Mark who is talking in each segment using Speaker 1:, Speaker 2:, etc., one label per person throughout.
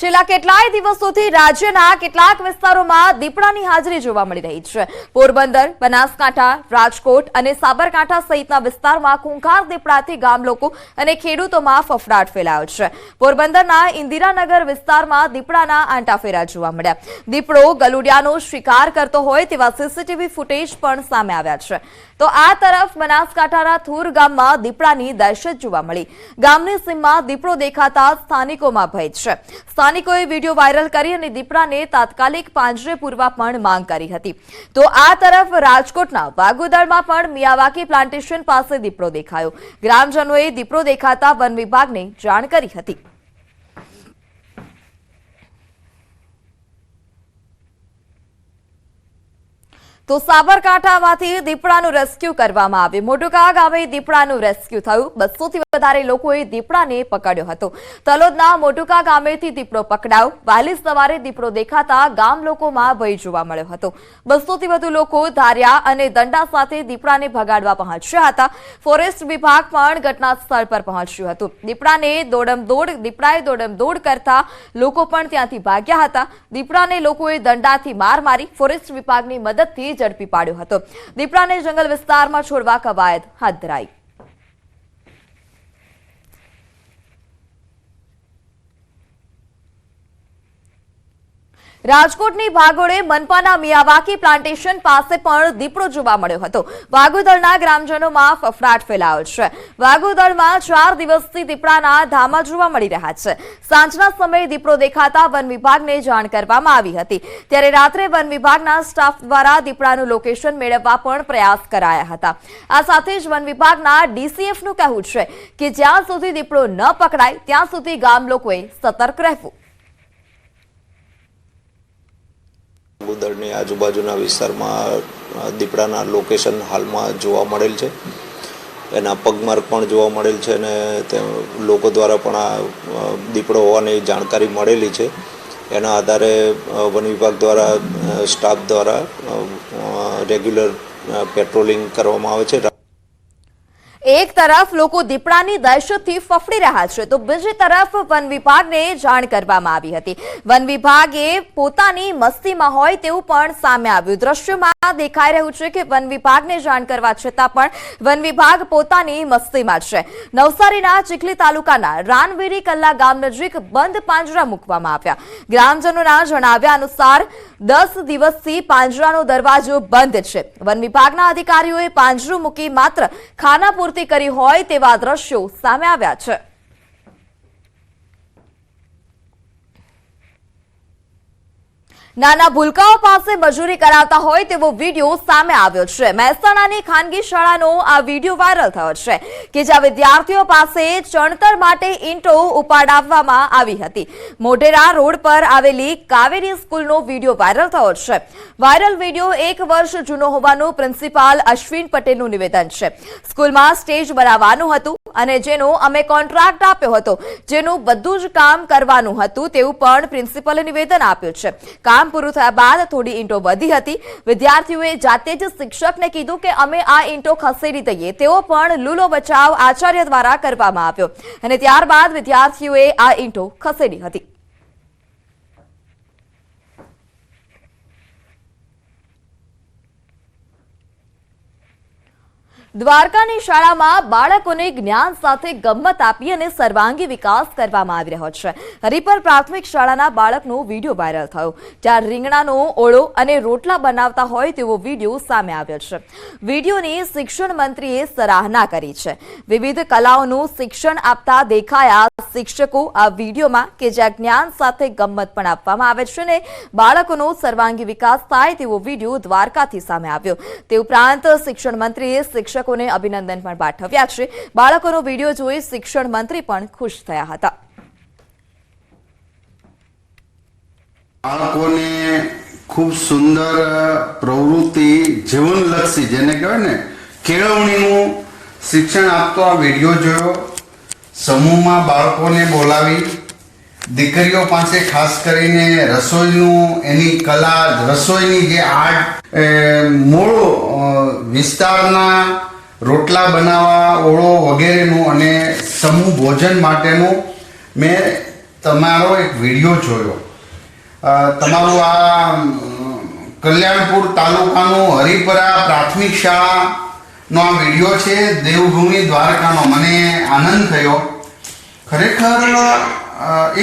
Speaker 1: છેલ્લા કેટલાય દિવસોથી રાજ્યના કેટલાક વિસ્તારોમાં દીપડાની હાજરી જોવા મળી રહી છે। પોરબંદર, બનાસકાંઠા, રાજકોટ અને સાબરકાંઠા સહિતના વિસ્તારમાં ખૂંખાર દીપડાથી ગામ લોકો અને ખેડૂતોમાં ફફડાટ ફેલાયો છે। પોરબંદરના ઇન્દિરાનગર વિસ્તારમાં દીપડાના આંટાફેરા જોવા મળ્યા। દીપડો ગલુડિયાનો શિકાર કરતો હોય તેવા સીસીટીવી ફૂટેજ પણ સામે આવ્યા છે। તો આ તરફ બનાસકાંઠાના થુર ગામમાં દીપડાની દહેશત જોવા મળી। ગામની સીમમાં દીપડો દેખાતા સ્થાનિકોમાં ભય છે। સ્થાનિકોએ વિડીયો વાયરલ કરી અને દીપડાને તાત્કાલિક પાંજરે પૂરવા પણ માંગ કરી હતી। તો આ તરફ રાજકોટના વાઘોદરમાં પણ મિયાવાકી પ્લાન્ટેશન પાસે દીપડો દેખાયો। ગ્રામજનોએ દીપડો દેખાતા વન વિભાગને જાણ કરી હતી। તો સાબરકાંઠામાંથી દીપડાનું રેસ્ક્યુ કરવામાં આવ્યું। મોટુકા ગામે દીપડાનું રેસ્ક્યુ થયું। 200 થી વધારે લોકોએ દીપડાને પકડ્યો હતો। તલોદના મોટુકા ગામેથી દીપડો પકડાયો। વહેલી સવારે દીપડો દેખાતા ગામ લોકોમાં ભય જોવા મળ્યો હતો। 200 થી વધુ લોકો ધારિયા અને દંડા સાથે દીપડાને ભગાડવા પહોંચ્યા હતા। ફોરેસ્ટ વિભાગ પણ ઘટના સ્થળ પર પહોંચ્યું હતું। દીપડાએ દોડમદોડ કરતા લોકો પણ ત્યાંથી ભાગ્યા હતા। દીપડાને લોકોએ દંડાથી માર મારી ફોરેસ્ટ વિભાગની મદદથી ઝડપી પાડ્યો હતો। દીપડાને જંગલ વિસ્તારમાં છોડવા કવાયત હાથ ધરાઈ। રાજકોટની ભાગોળે મનપાના મિયાવાકી પ્લાન્ટેશન પાસે પણ દીપડો જોવા મળ્યો હતો। વાઘોદરના ગ્રામજનોમાં ફફડાટ ફેલાયો છે। વાઘોદરમાં 4 દિવસથી દીપડાના ધામા જોવા મળી રહ્યા છે। સાંજના સમયે દીપડો દેખાતા વન વિભાગને જાણ કરવામાં આવી હતી। ત્યારે રાત્રે વન વિભાગના સ્ટાફ દ્વારા દીપડાનું લોકેશન મેળવવા પણ પ્રયાસ કરાયા હતા। આ સાથે જ વન વિભાગના ડીસીએફનું કહેવું છે કે જ્યાં સુધી દીપડો ન પકડાય ત્યાં સુધી ગામ લોકોએ સતર્ક રહેવું।
Speaker 2: વાઘોદરની આજુબાજુના વિસ્તારમાં દીપડાના લોકેશન હાલમાં જોવા મળેલ છે। એના પગમાર્ક પણ જોવા મળેલ છે અને તે લોકો દ્વારા પણ આ દીપડો હોવાની જાણકારી મળેલી છે। એના આધારે વન વિભાગ દ્વારા સ્ટાફ દ્વારા રેગ્યુલર પેટ્રોલિંગ કરવામાં આવે છે।
Speaker 1: એક તરફ લોકો દીપડાની દહેશતથી ફફડી રહ્યા છે તો બીજી તરફ વન વિભાગને જાણ કરવામાં આવી હતી। વન વિભાગે પોતાની મસ્તીમાં હોય તેવું પણ સામે આવ્યું। દ્રશ્યમાં દેખાઈ રહ્યું છે કે વન વિભાગને જાણ કરવા છતાં પણ વન વિભાગ પોતાની મસ્તીમાં છે। નવસારીના ચીખલી તાલુકાના રાનવીરી કલ્લા ગામ નજીક બંધ પાંજરા મૂકવામાં આવ્યા। ગ્રામજનોના જણાવ્યા અનુસાર 10 દિવસથી પાંજરાનો દરવાજો બંધ છે। વન વિભાગના અધિકારીઓએ પાંજરું મૂકી માત્ર ખાનાપુર કરી હોય તેવા દ્રશ્યો સામે આવ્યા છે। નાના ભૂલકાઓ પાસે મજૂરી કરાવતા હોય તેવો વિડીયો સામે આવ્યો છે। મહેસાણાની ખાનગી શાળાનો આ વિડીયો વાયરલ થયો છે કે જ્યાં વિદ્યાર્થીઓ પાસે ચણતર માટે ઈંટો ઉપાડાવવામાં આવી હતી। મોઢેરા રોડ પર આવેલી કાવેરી સ્કૂલનો વિડીયો વાયરલ થયો છે। વાયરલ વિડીયો 1 વર્ષ જૂનો હોવાનું પ્રિન્સિપાલ અશ્વિન પટેલનું નિવેદન છે। સ્કૂલમાં સ્ટેજ બનાવવાનું હતું અને જેનો અમે કોન્ટ્રાક્ટ આપ્યો હતો, જેનું બધું જ કામ કરવાનું હતું તેવું પણ પ્રિન્સિપલે નિવેદન આપ્યું છે। કામ પૂરું થયા બાદ થોડી ઈંટો વધી હતી। વિદ્યાર્થીઓએ જાતે જ શિક્ષકને કીધું કે અમે આ ઈંટો ખસેડી દઈએ તેવો પણ લૂલો બચાવ આચાર્ય દ્વારા કરવામાં આવ્યો અને ત્યારબાદ વિદ્યાર્થીઓએ આ ઈંટો ખસેડી હતી। દ્વારકાની શાળામાં બાળકોને જ્ઞાન સાથે ગમ્મત આપી અને સર્વાંગી વિકાસ કરવામાં આવી રહ્યો છે। હરિપર પ્રાથમિક શાળાના બાળકનો વિડીયો વાયરલ થયો, જ્યાં રીંગણાનો ઓળો અને રોટલા બનાવતા હોય તેવો વિડીયો સામે આવ્યો છે। વિડીયોની શિક્ષણ મંત્રીએ સરાહના કરી છે। વિવિધ કલાઓનું શિક્ષણ આપતા દેખાયા શિક્ષકો આ વિડીયોમાં કે જ્યાં જ્ઞાન સાથે ગમ્મત પણ આપવામાં આવે છે અને બાળકોનો સર્વાંગી વિકાસ થાય તેવો વિડીયો દ્વારકાથી સામે આવ્યો। તે ઉપરાંત શિક્ષણ મંત્રીએ શિક્ષકોને અભિનંદન પણ પાઠવ્યા છે। બાળકોનો વિડીયો જોઈ શિક્ષણ મંત્રી પણ ખુશ થયા હતા।
Speaker 3: બાળકોને ખૂબ સુંદર પ્રવૃત્તિ જીવનલક્ષી જેને કહેવાય ને કેળવણીનું શિક્ષણ આપતો આ વિડીયો જોયો। સમૂહમાં બાળકોને બોલાવી દીકરીઓ પાસે ખાસ કરીને રસોઈનું એની કલા રસોઈની જે આર્ટ મૂળ વિસ્તારના રોટલા બનાવવા ઓળો વગેરેનું અને સમૂહ ભોજન માટેનું મેં તમારો એક વિડીયો જોયો. તમારું આ કલ્યાણપુર તાલુકાનું હરિપરા પ્રાથમિક શાળાનો આ વિડીયો છે, દેવભૂમિ દ્વારકાનો. મને આનંદ થયો. ખરેખર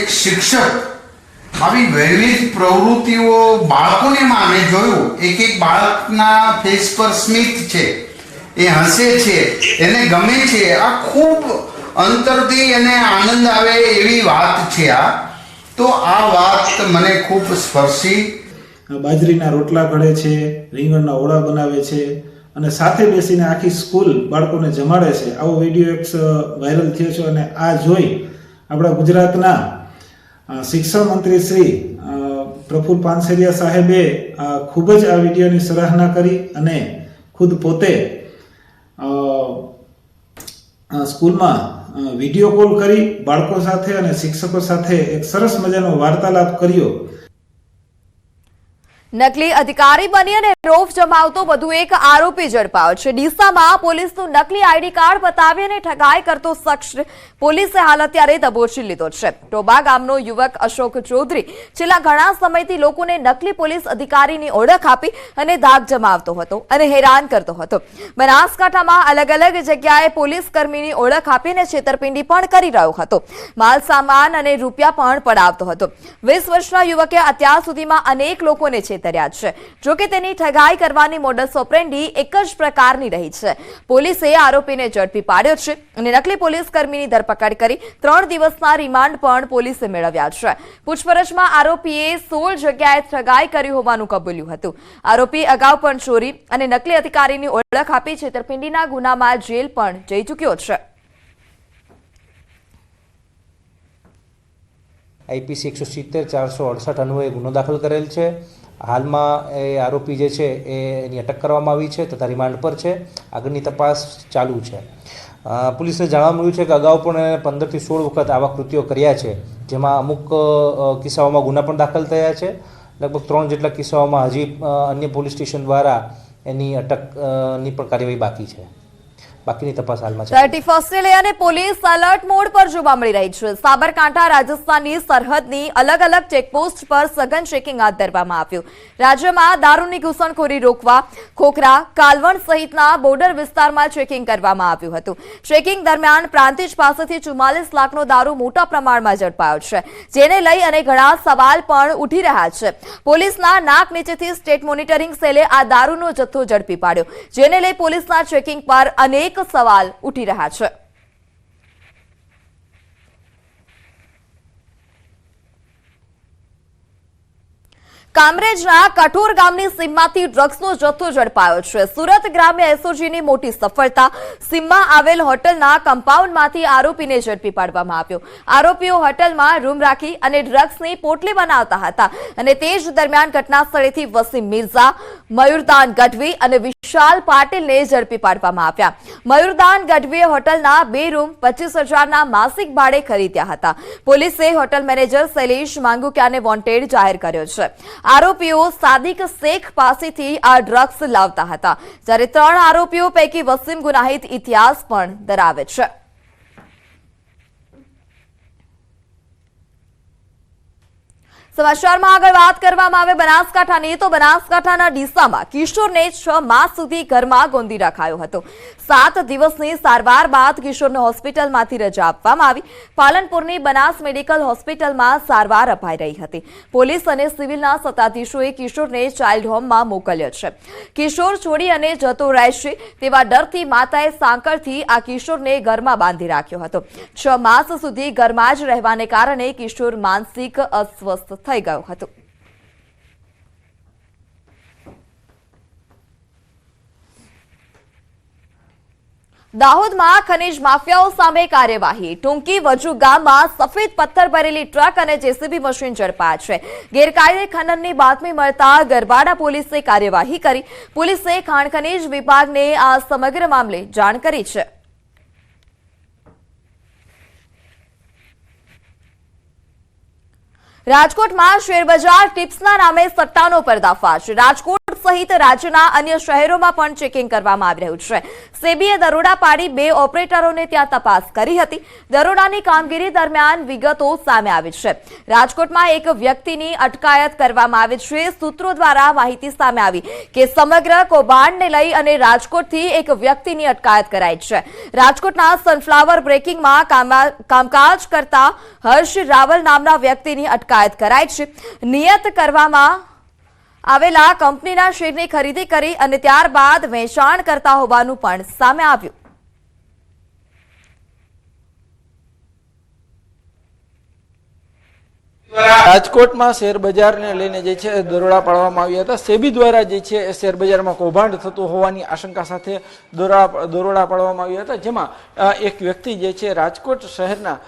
Speaker 3: એક શિક્ષક આવી વિવિધ પ્રવૃત્તિઓ બાળકોને મેં જોયું. એક બાળકના ફેસ પર સ્મિત છે, એ હસે છે, એને ગમે છે. આ ખૂબ અંતરથી એને આનંદ આવે એવી વાત છે આ. તો આ વાત મને ખૂબ સ્પર્શી.
Speaker 4: બાજરીના રોટલા ઘડે છે, રીંગણના ઓળા બનાવે છે અને સાથે બેસીને આખી સ્કૂલ બાળકોને જમાડે છે. આવો વિડીયો એક વાયરલ થયો છે અને આ જોઈ આપણા ગુજરાતના શિક્ષણ મંત્રી શ્રી પ્રફુલ્લ પાનસેરિયા સાહેબે ખૂબ જ આ વિડીયોની સરાહના કરી અને ખુદ પોતે સ્કૂલમાં વિડીયો કોલ કરી બાળકો સાથે અને શિક્ષકો સાથે એક સરસ મજાનો વાર્તાલાપ કર્યો.
Speaker 1: નકલી અધિકારી બની અને રોફ જમાવતો વધુ એક આરોપી ઝડપાયો છે. ડીસામાં પોલીસનું નકલી આઈડી કાર્ડ બતાવી અને ઠગાઈ કરતો શખ્સ પોલીસે હાલ અત્યારે દબોચી લીધો છે. ટોબા ગામનો યુવક અશોક ચૌધરી છેલ્લા ઘણા સમયથી લોકોને નકલી પોલીસ અધિકારીની ઓળખ આપી અને ધાક જમાવતો હતો અને હેરાન કરતો હતો. બનાસકાંઠામાં અલગ અલગ જગ્યાએ પોલીસ કર્મીની ઓળખ આપીને છેતરપિંડી પણ કરી રહ્યો હતો. માલ સામાન અને રૂપિયા પણ પડાવતો હતો. 20 વર્ષના યુવકે અત્યાર સુધીમાં અનેક લોકોને છેતર્યા છે. જોકે તેની ઠગાઈ કરવાની મોડસ ઓપરેન્ડી એક જ પ્રકારની રહી છે. પોલીસે આરોપીને ઝડપી પાડ્યો છે અને નકલી પોલીસ કર્મીની ધરપકડ કરી 3 દિવસના રિમાન્ડ પણ પોલીસે મેળવ્યા છે. પૂછપરછમાં આરોપીએ 16 જગ્યાએ ઠગાઈ કરી હોવાનું કબૂલ્યું હતું. આરોપી અગાઉ પણ ચોરી અને નકલી અધિકારીની ઓળખ આપી છેતરપિંડીના ગુનામાં જેલ પણ જઈ ચૂક્યો છે.
Speaker 5: આઈપીસી 170-468 અન્વયે ગુનો દાખલ કરેલ છે. હાલમાં એ આરોપી જે છે એની અટક કરવામાં આવી છે તથા રિમાન્ડ પર છે. આગળની તપાસ ચાલુ છે. પોલીસને જાણવા મળ્યું છે કે અગાઉ પણ 15 થી 16 વખત આવા કૃત્યો કર્યા છે, જેમાં અમુક કિસ્સાઓમાં ગુના પણ દાખલ થયા છે. લગભગ 3 જેટલા કિસ્સાઓમાં હજી અન્ય પોલીસ સ્ટેશન દ્વારા એની અટકની પણ કાર્યવાહી બાકી છે. બાકીની તપાસ હાલમાં છે.
Speaker 1: 31st લઈ અને પોલીસ એલર્ટ મોડ પર જોવા મળી રહી છે. સાબરકાંઠા રાજસ્થાનની સરહદની અલગ અલગ ચેકપોસ્ટ પર સઘન ચેકિંગ હાથ ધરવામાં આવ્યું. રાજ્યમાં દારૂની ઘૂસણખોરી રોકવા ખોખરા, કાલવણ સહિતના બોર્ડર વિસ્તારમાં ચેકિંગ કરવામાં આવ્યું હતું. ચેકિંગ દરમિયાન પ્રાંતિજ પાસેથી 44 લાખનો દારૂ મોટા પ્રમાણમાં ઝડપાયો છે, જેને લઈ અને ઘણા સવાલ પણ ઉઠી રહ્યા છે. પોલીસના નાક નીચેથી સ્ટેટ મોનિટરિંગ સેલે આ દારૂનો જથ્થો ઝડપી પાડ્યો, જેને લઈ પોલીસના ચેકિંગ પર અનેક સવાલ ઉઠી રહ્યા છે. કામરેજના કઠોર ગામની સીમમાંથી ડ્રગ્સનો જથ્થો ઝડપાયો છે. સુરત ગ્રામ્ય એસઓજીની મોટી સફળતા. સીમમાં આવેલ હોટલના કમ્પાઉન્ડમાંથી આરોપીને ઝડપી પાડવામાં આવ્યો. આરોપીઓ હોટલમાં રૂમ રાખી અને ડ્રગ્સની પોટલી બનાવતા હતા અને તે જ દરમિયાન ઘટના સ્થળેથી વસીમ મિર્ઝા, મયુરદાન ગઢવી અને વિશાલ પાટીલને ઝડપી પાડવામાં આવ્યા. મયુરદાન ગઢવીએ હોટલના 2 રૂમ 25,000ના માસિક ભાડે ખરીદ્યા હતા. પોલીસે હોટલ મેનેજર શૈલેષ માંગુકિયાને વોન્ટેડ જાહેર કર્યો છે. આરોપીઓ સાદિક શેખ પાસેથી આ ડ્રગ્સ લાવતા હતા, જ્યારે 3 આરોપીઓ પૈકી વસીમ ગુનાહિત ઇતિહાસ પણ ધરાવે છે. સમાચારમાં આગળ વાત કરવામાં આવે બનાસકાંઠાની, તો બનાસકાંઠાના ડીસામાં કિશોરને 6 માસ સુધી ઘરમાં ગોંધી રખાયો હતો. 7 દિવસની સારવાર બાદ કિશોરને હોસ્પિટલમાંથી રજા આપવામાં આવી. પાલનપુરની બનાસ મેડિકલ હોસ્પિટલમાં સારવાર અપાઈ રહી હતી. પોલીસ અને સિવિલના સત્તાધીશોએ કિશોરને ચાઇલ્ડ હોમમાં મોકલ્યો છે. કિશોર છોડી અને જતો રહેશે તેવા ડરથી માતાએ સાંકળથી આ કિશોરને ઘરમાં બાંધી રાખ્યો હતો. 6 માસ સુધી ઘરમાં જ રહેવાને કારણે કિશોર માનસિક અસ્વસ્થ થઈ ગયો હતો. દાહોદમાં ખનીજ માફિયાઓ સામે કાર્યવાહી. ટૂંકી વજુ ગામમાં સફેદ પથ્થર ભરેલી ટ્રક અને જેસીબી મશીન ઝડપાયા છે. ગેરકાયદે ખનનની બાતમી મળતા ગરબાડા પોલીસે કાર્યવાહી કરી. પોલીસે ખાણ ખનીજ વિભાગને આ સમગ્ર મામલે જાણ કરી છે. રાજકોટમાં શેરબજાર ટિપ્સના નામે સટ્ટાનો પર્દાફાશ. રાજકોટ સહિત રાજ્યના અન્ય શહેરોમાં પણ ચેકિંગ કરવામાં આવી રહ્યું છે. સેબીએ દરોડા પાડી 2 ઓપરેટરોને ત્યાં તપાસ કરી હતી. દરોડાની કામગીરી દરમિયાન વિગતો સામે આવી છે. રાજકોટમાં એક વ્યક્તિની અટકાયત કરવામાં આવી છે. સૂત્રો દ્વારા માહિતી સામે આવી કે સમગ્ર કૌભાંડને લઈ અને રાજકોટથી એક વ્યક્તિની અટકાયત કરાઈ છે. રાજકોટના સનફ્લાવર બ્રેકિંગમાં કામકાજ કરતા હર્ષ રાવલ નામના વ્યક્તિની અટકાયત કરાઈ છે. નિયત કરવામાં આવેલા કંપનીના શેરની ખરીદી કરી અને ત્યારબાદ વેચાણ કરતા હોવાનું પણ સામે આવ્યું.
Speaker 6: રાજકોટમાં શેર બજારને લઈને જે છે દરોડા પાડવામાં આવ્યા હતા. સેબી દ્વારા જે છે શેર બજારમાં કૌભાંડ થતું હોવાની આશંકા સાથે દરોડા પાડવામાં આવ્યા હતા, જેમાં એક વ્યક્તિ જે છે રાજકોટ શહેરના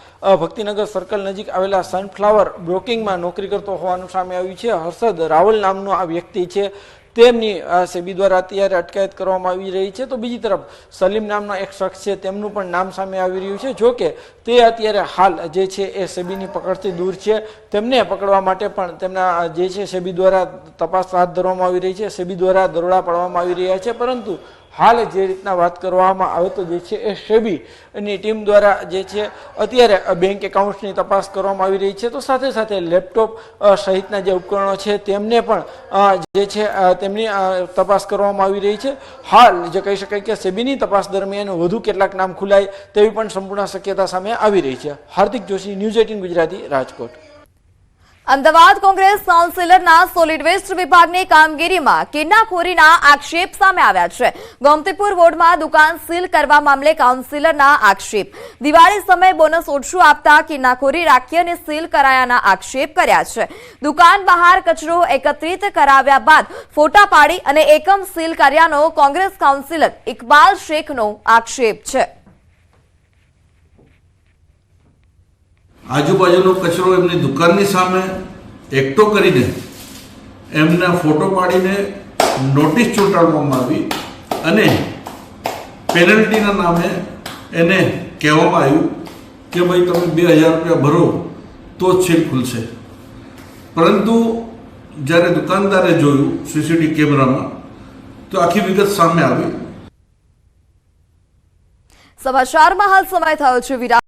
Speaker 6: ભક્તિનગર સર્કલ નજીક આવેલા સનફ્લાવર બ્રોકિંગમાં નોકરી કરતો હોવાનું સામે આવ્યું છે. હર્ષદ રાવલ નામનો આ વ્યક્તિ છે, તેમની સેબી દ્વારા અત્યારે અટકાયત કરવામાં આવી રહી છે. તો બીજી તરફ સલીમ નામના એક શખ્સ છે, તેમનું પણ નામ સામે આવી રહ્યું છે. જો કે તે અત્યારે હાલ જે છે એ સેબીની પકડથી દૂર છે. તેમને પકડવા માટે પણ તેમના જે છે સેબી દ્વારા તપાસ હાથ ધરવામાં આવી રહી છે. સેબી દ્વારા દરોડા પાડવામાં આવી રહ્યા છે. પરંતુ હાલ જે રીતના વાત કરવામાં આવે તો જે છે એ સેબીની ટીમ દ્વારા જે છે અત્યારે બેંક એકાઉન્ટ્સની તપાસ કરવામાં આવી રહી છે. તો સાથે સાથે લેપટોપ સહિતના જે ઉપકરણો છે તેમને પણ જે છે તેમની તપાસ કરવામાં આવી રહી છે. હાલ જે કહી શકાય કે સેબીની તપાસ દરમિયાન વધુ કેટલાક નામ ખુલાય તેવી પણ સંપૂર્ણ શક્યતા સામે આવી રહી છે. હાર્દિક જોશી, ન્યૂઝ 18 ગુજરાતી, રાજકોટ.
Speaker 1: અમદાવાદ કોંગ્રેસ કાઉન્સિલરના સોલિડ વેસ્ટ વિભાગની કામગીરીમાં કિન્નાખોરીના આક્ષેપ સામે આવ્યા છે. ગોમતીપુર વોર્ડમાં દુકાન સીલ કરવા મામલે કાઉન્સિલરના આક્ષેપ. દિવાળી સમયે બોનસ ઓછું આપતા કિન્નાખોરી રાખી અને સીલ કરાયાના આક્ષેપ કર્યા છે. દુકાન બહાર કચરો એકત્રિત કરાવ્યા બાદ ફોટા પાડી અને એકમ સીલ કર્યાનો કોંગ્રેસ કાઉન્સિલર ઇકબાલ શેખનો આક્ષેપ છે.
Speaker 7: આજુબાજુનો કચરો એમની દુકાનની સામે એકઠો કરીને એમને ફોટો પાડીને નોટિસ ચોંટાડવામાં આવી અને પેનલ્ટીના નામે એને કહેવામાં આવ્યું કે ભાઈ તમે 2000 રૂપિયા ભરો તો જ સીલ ખુલશે. પરંતુ જ્યારે દુકાનદારે જોયું સીસીટીવી કેમેરામાં તો આખી વિગત સામે આવી.
Speaker 1: સમાચારમાં હાલ સમય થયો છે વિરામ.